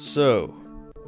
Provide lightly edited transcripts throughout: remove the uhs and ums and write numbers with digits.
So,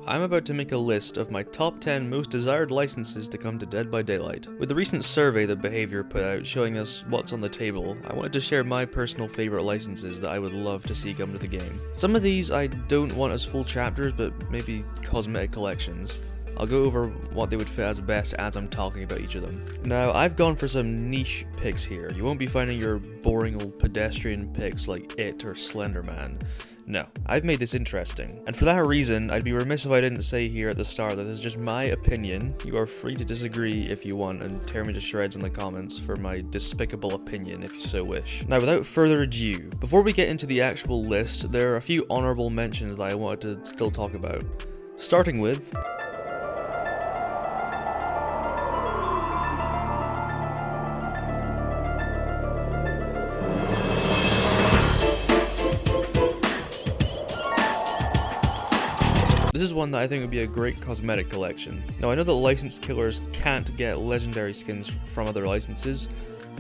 I'm about to make a list of my top 10 most desired licenses to come to Dead by Daylight. With the recent survey that Behavior put out showing us what's on the table, I wanted to share my personal favourite licenses that I would love to see come to the game. Some of these I don't want as full chapters, but maybe cosmetic collections. I'll go over what they would fit as best as I'm talking about each of them. Now, I've gone for some niche picks here. You won't be finding your boring old pedestrian picks like It or Slender Man. No, I've made this interesting. And for that reason, I'd be remiss if I didn't say here at the start that this is just my opinion. You are free to disagree if you want and tear me to shreds in the comments for my despicable opinion if you so wish. Now, without further ado, before we get into the actual list, there are a few honourable mentions that I wanted to still talk about. Starting with... this is one that I think would be a great cosmetic collection. Now, I know that licensed killers can't get legendary skins from other licenses,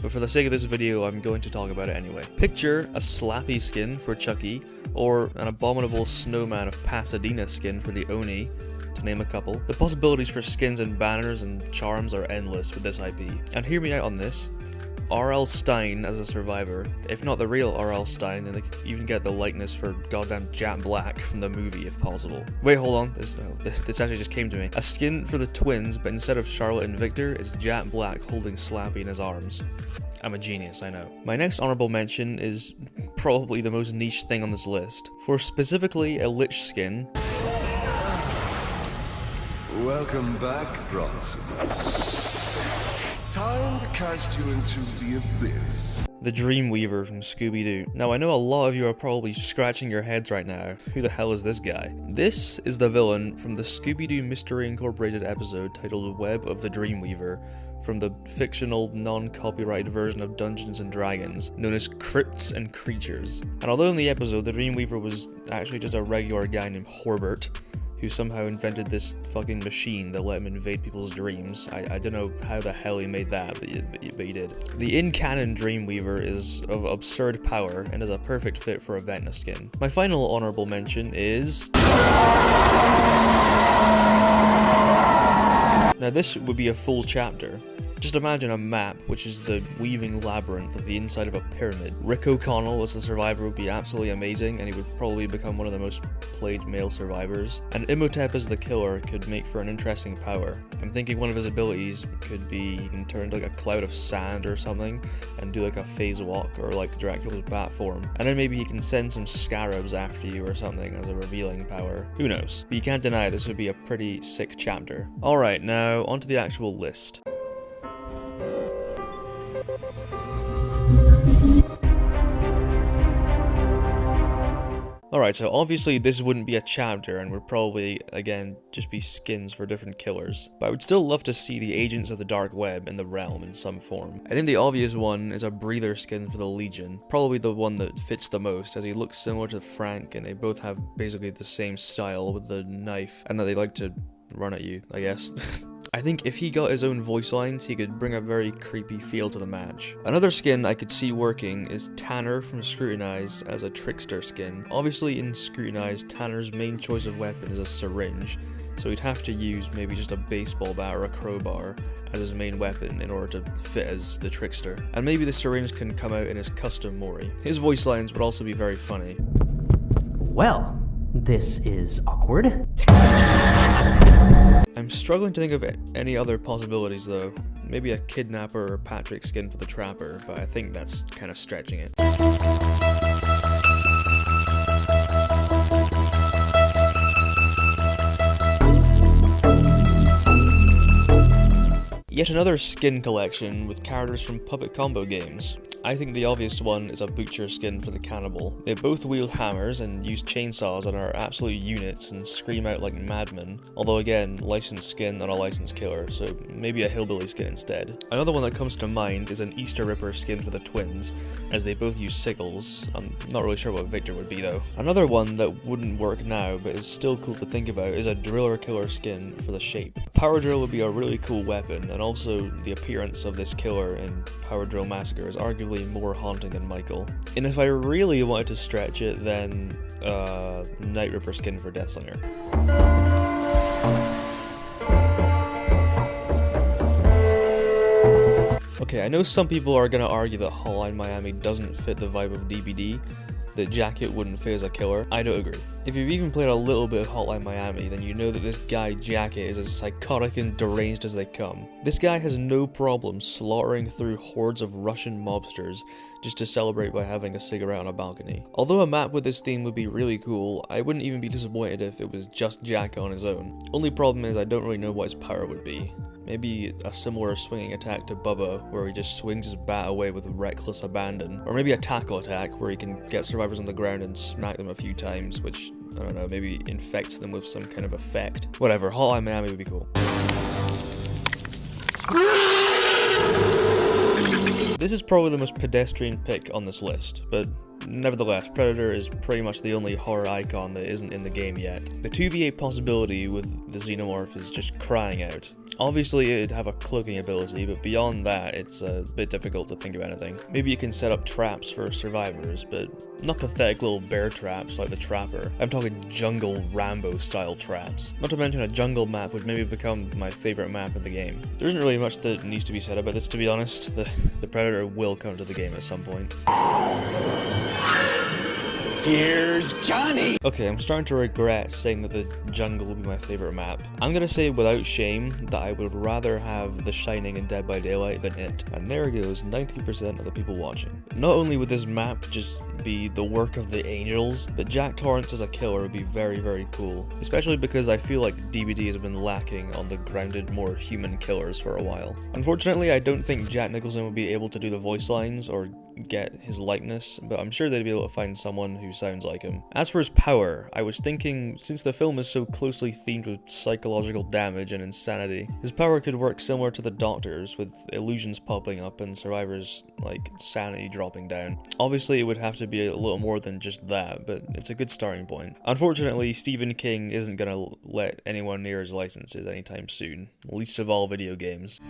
but for the sake of this video, I'm going to talk about it anyway. Picture a Slappy skin for Chucky, or an Abominable Snowman of Pasadena skin for the Oni, to name a couple. The possibilities for skins and banners and charms are endless with this IP. And hear me out on this. R.L. Stine as a survivor. If not the real R.L. Stine, then they could even get the likeness for goddamn Jack Black from the movie if possible. Wait, hold on, this actually just came to me. A skin for the twins, but instead of Charlotte and Victor, it's Jack Black holding Slappy in his arms. I'm a genius, I know. My next honorable mention is probably the most niche thing on this list. For specifically a Lich skin. Welcome back, Bronson. Time to cast you into the abyss. The Dreamweaver from Scooby-Doo. Now, I know a lot of you are probably scratching your heads right now. Who the hell is this guy? This is the villain from the Scooby-Doo Mystery Incorporated episode titled Web of the Dreamweaver from the fictional, non-copyrighted version of Dungeons & Dragons, known as Crypts and Creatures. And although in the episode, the Dreamweaver was actually just a regular guy named Horbert, who somehow invented this fucking machine that let him invade people's dreams. I don't know how the hell he made that, but he did. The in-canon Dreamweaver is of absurd power and is a perfect fit for a Vecna skin. My final honorable mention is... now this would be a full chapter. Just imagine a map, which is the weaving labyrinth of the inside of a pyramid. Rick O'Connell as the survivor would be absolutely amazing, and he would probably become one of the most played male survivors. And Imhotep as the killer could make for an interesting power. I'm thinking one of his abilities could be he can turn into like a cloud of sand or something, and do like a phase walk, or like Dracula's bat form. And then maybe he can send some scarabs after you or something as a revealing power. Who knows? But you can't deny this would be a pretty sick chapter. Alright, now onto the actual list. Alright, so obviously this wouldn't be a chapter and would probably, again, just be skins for different killers. But I would still love to see the Agents of the Dark Web in the realm in some form. I think the obvious one is a Breather skin for the Legion. Probably the one that fits the most, as he looks similar to Frank and they both have basically the same style with the knife, and that they like to run at you, I guess. I think if he got his own voice lines, he could bring a very creepy feel to the match. Another skin I could see working is Tanner from Scrutinize as a Trickster skin. Obviously in Scrutinize, Tanner's main choice of weapon is a syringe, so he'd have to use maybe just a baseball bat or a crowbar as his main weapon in order to fit as the Trickster. And maybe the syringe can come out in his custom Mori. His voice lines would also be very funny. Well, this is awkward. I'm struggling to think of any other possibilities though. Maybe a Kidnapper or Patrick skin for the Trapper, but I think that's kind of stretching it. Yet another skin collection with characters from Puppet Combo games. I think the obvious one is a Butcher skin for the Cannibal. They both wield hammers and use chainsaws and are absolute units and scream out like madmen, although again, licensed skin on a licensed killer, so maybe a hillbilly skin instead. Another one that comes to mind is an Easter Ripper skin for the twins, as they both use sickles. I'm not really sure what Victor would be though. Another one that wouldn't work now, but is still cool to think about, is a Driller Killer skin for the Shape. Power Drill would be a really cool weapon, and also the appearance of this killer in Power Drill Massacre is arguably probably more haunting than Michael. And if I really wanted to stretch it, then Night Ripper skin for Deathslinger. Okay, I know some people are gonna argue that Hotline Miami doesn't fit the vibe of DBD, that Jacket wouldn't fit as a killer. I don't agree. If you've even played a little bit of Hotline Miami, then you know that this guy Jacket is as psychotic and deranged as they come. This guy has no problem slaughtering through hordes of Russian mobsters just to celebrate by having a cigarette on a balcony. Although a map with this theme would be really cool, I wouldn't even be disappointed if it was just Jacket on his own. Only problem is I don't really know what his power would be. Maybe a similar swinging attack to Bubba, where he just swings his bat away with reckless abandon. Or maybe a tackle attack, where he can get survivors on the ground and smack them a few times, which, I don't know, maybe infects them with some kind of effect. Whatever, Hotline Miami would be cool. This is probably the most pedestrian pick on this list, but nevertheless, Predator is pretty much the only horror icon that isn't in the game yet. The 2v8 possibility with the Xenomorph is just crying out. Obviously it'd have a cloaking ability, but beyond that it's a bit difficult to think of anything. Maybe you can set up traps for survivors, but not pathetic little bear traps like the Trapper. I'm talking jungle Rambo style traps. Not to mention a jungle map would maybe become my favourite map in the game. There isn't really much that needs to be said about this, to be honest. The Predator will come to the game at some point. Here's Johnny! Okay, I'm starting to regret saying that the jungle will be my favourite map. I'm gonna say without shame that I would rather have The Shining and Dead by Daylight than it. And there goes 90% of the people watching. Not only would this map just be the work of the angels, but Jack Torrance as a killer would be very, very cool. Especially because I feel like DBD has been lacking on the grounded, more human killers for a while. Unfortunately, I don't think Jack Nicholson would be able to do the voice lines or get his likeness, but I'm sure they'd be able to find someone who sounds like him. As for his power, I was thinking, since the film is so closely themed with psychological damage and insanity, his power could work similar to the Doctor's, with illusions popping up and survivors, like, sanity dropping down. Obviously it would have to be a little more than just that, but it's a good starting point. Unfortunately, Stephen King isn't gonna let anyone near his licenses anytime soon, least of all video games.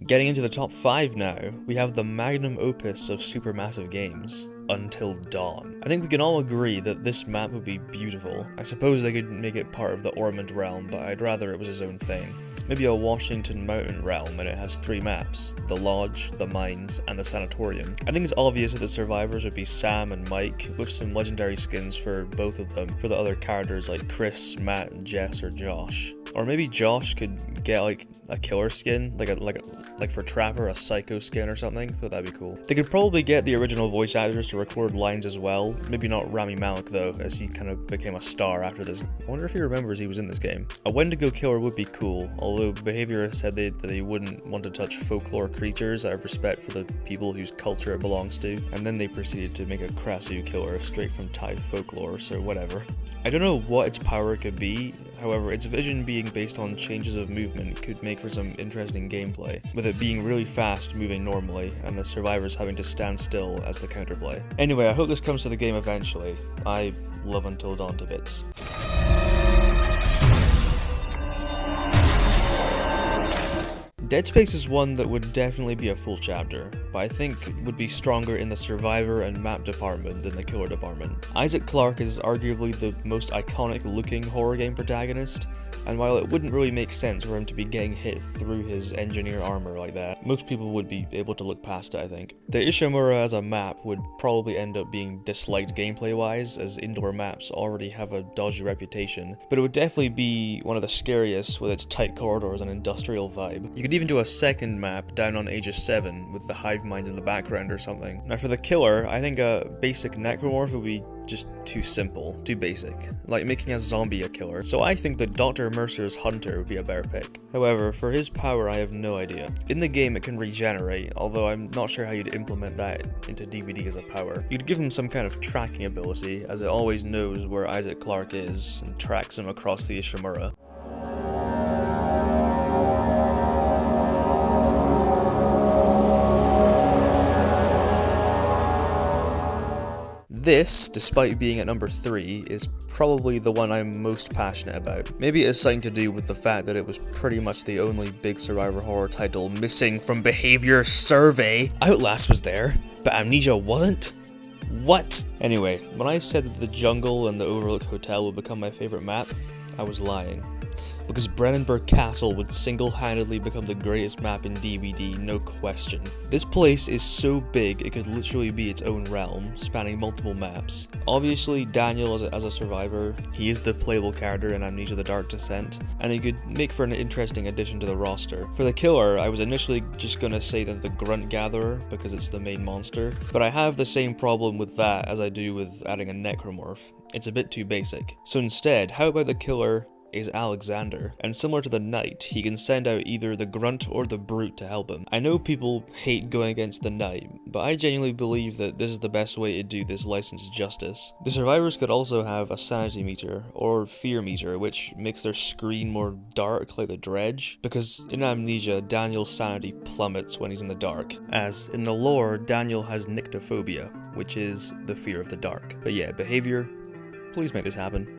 Getting into the top 5 now, we have the magnum opus of supermassive games, Until Dawn. I think we can all agree that this map would be beautiful. I suppose they could make it part of the Ormond realm, but I'd rather it was its own thing. Maybe a Washington Mountain realm, and it has 3 maps: the Lodge, the Mines, and the Sanatorium. I think it's obvious that the survivors would be Sam and Mike, with some legendary skins for both of them, for the other characters like Chris, Matt, Jess, or Josh. Or maybe Josh could get like a killer skin, like for Trapper, a psycho skin or something. I thought that'd be cool. They could probably get the original voice actors to record lines as well. Maybe not Rami Malek though, as he kind of became a star after this. I wonder if he remembers he was in this game. A Wendigo killer would be cool, although behaviorists said that they wouldn't want to touch folklore creatures out of respect for the people whose culture it belongs to. And then they proceeded to make a Krasu killer straight from Thai folklore, so whatever. I don't know what its power could be, however, its vision being based on changes of movement could make for some interesting gameplay, with it being really fast moving normally, and the survivors having to stand still as the counterplay. Anyway, I hope this comes to the game eventually. I love Until Dawn to bits. Dead Space is one that would definitely be a full chapter, but I think would be stronger in the survivor and map department than the killer department. Isaac Clarke is arguably the most iconic looking horror game protagonist, and while it wouldn't really make sense for him to be getting hit through his engineer armor like that, most people would be able to look past it, I think. The Ishimura as a map would probably end up being disliked gameplay wise, as indoor maps already have a dodgy reputation, but it would definitely be one of the scariest with its tight corridors and industrial vibe. You could even do a second map down on Aegis 7 with the hive mind in the background or something. Now for the killer, I think a basic necromorph would be just too simple, too basic, like making a zombie a killer, so I think that Dr. Mercer's Hunter would be a better pick. However, for his power I have no idea. In the game it can regenerate, although I'm not sure how you'd implement that into DBD as a power. You'd give him some kind of tracking ability, as it always knows where Isaac Clarke is, and tracks him across the Ishimura. this, despite being at number 3, is probably the one I'm most passionate about. Maybe it has something to do with the fact that it was pretty much the only big survivor horror title missing from Behavior Survey. Outlast was there, but Amnesia wasn't? What? Anyway, when I said that the jungle and the Overlook Hotel would become my favorite map, I was lying. Because Brennenburg Castle would single-handedly become the greatest map in DBD, no question. This place is so big it could literally be its own realm, spanning multiple maps. Obviously, Daniel as a survivor, he is the playable character in Amnesia: The Dark Descent, and he could make for an interesting addition to the roster. For the killer, I was initially just gonna say that the Grunt Gatherer, because it's the main monster, but I have the same problem with that as I do with adding a Necromorph. It's a bit too basic. So instead, how about the killer is Alexander, and similar to the Knight, he can send out either the Grunt or the Brute to help him. I know people hate going against the Knight, but I genuinely believe that this is the best way to do this license justice. The survivors could also have a sanity meter, or fear meter, which makes their screen more dark like the Dredge, because in Amnesia, Daniel's sanity plummets when he's in the dark, as in the lore, Daniel has nyctophobia, which is the fear of the dark. But yeah, Behavior, please make this happen.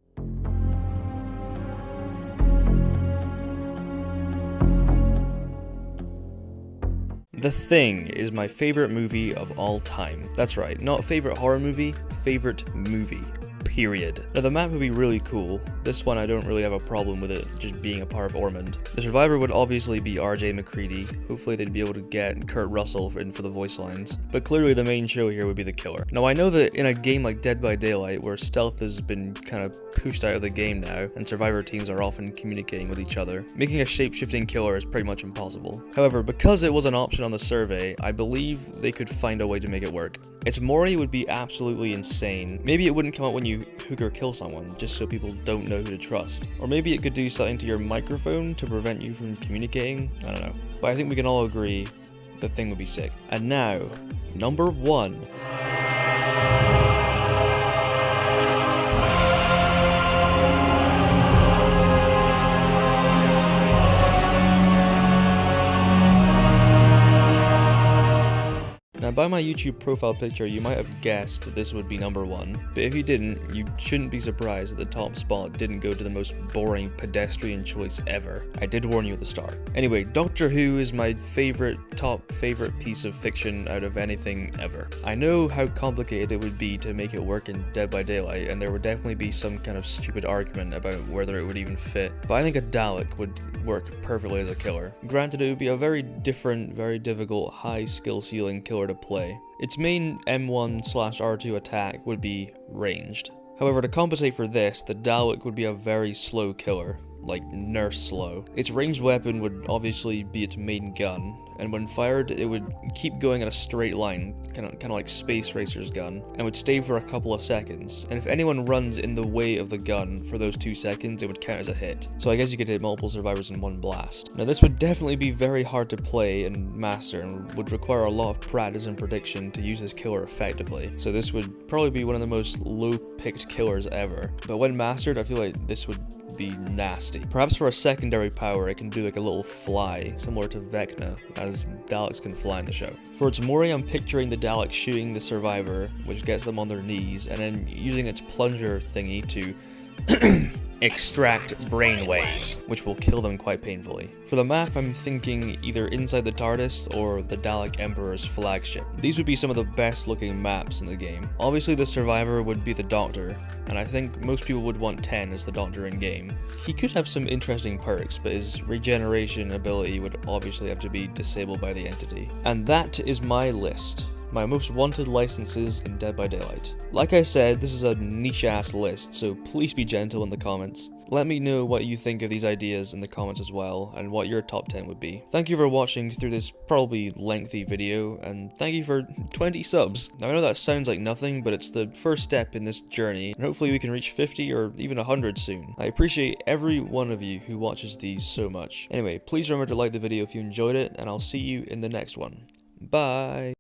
The Thing is my favorite movie of all time. That's right, not favorite horror movie, favorite movie. Period. Now the map would be really cool. This one I don't really have a problem with it just being a part of Ormond. The survivor would obviously be RJ McCready. Hopefully they'd be able to get Kurt Russell in for the voice lines. But clearly the main show here would be the killer. Now I know that in a game like Dead by Daylight, where stealth has been kind of pushed out of the game now, and survivor teams are often communicating with each other, making a shape-shifting killer is pretty much impossible. However, because it was an option on the survey, I believe they could find a way to make it work. Its Mori would be absolutely insane. Maybe it wouldn't come out when you hook or kill someone, just so people don't know who to trust. Or maybe it could do something to your microphone to prevent you from communicating, I don't know. But I think we can all agree the Thing would be sick. And now, number 1. Now by my YouTube profile picture, you might have guessed that this would be number 1, but if you didn't, you shouldn't be surprised that the top spot didn't go to the most boring pedestrian choice ever. I did warn you at the start. Anyway, Doctor Who is my top favorite piece of fiction out of anything ever. I know how complicated it would be to make it work in Dead by Daylight, and there would definitely be some kind of stupid argument about whether it would even fit, but I think a Dalek would work perfectly as a killer. Granted, it would be a very different, very difficult, high skill ceiling killer to play. Its main M1/R2 attack would be ranged. However, to compensate for this, the Dalek would be a very slow killer, like nurse slow. Its ranged weapon would obviously be its main gun, and when fired, it would keep going in a straight line, kind of like Space Racer's gun, and would stay for a couple of seconds. And if anyone runs in the way of the gun for those 2 seconds, it would count as a hit. So I guess you could hit multiple survivors in one blast. Now this would definitely be very hard to play and master, and would require a lot of practice and prediction to use this killer effectively. So this would probably be one of the most low-picked killers ever. But when mastered, I feel like this would be nasty. Perhaps for a secondary power, it can do like a little fly, similar to Vecna, as Daleks can fly in the show. For its Mori, I'm picturing the Dalek shooting the survivor, which gets them on their knees, and then using its plunger thingy to extract brainwaves, which will kill them quite painfully. For the map, I'm thinking either inside the TARDIS or the Dalek Emperor's flagship. These would be some of the best looking maps in the game. Obviously the survivor would be the Doctor, and I think most people would want 10 as the Doctor in game. He could have some interesting perks, but his regeneration ability would obviously have to be disabled by the entity. And that is my list. My most wanted licenses in Dead by Daylight. Like I said, this is a niche-ass list, so please be gentle in the comments. Let me know what you think of these ideas in the comments as well, and what your top 10 would be. Thank you for watching through this probably lengthy video, and thank you for 20 subs. Now I know that sounds like nothing, but it's the first step in this journey, and hopefully we can reach 50 or even 100 soon. I appreciate every one of you who watches these so much. Anyway, please remember to like the video if you enjoyed it, and I'll see you in the next one. Bye!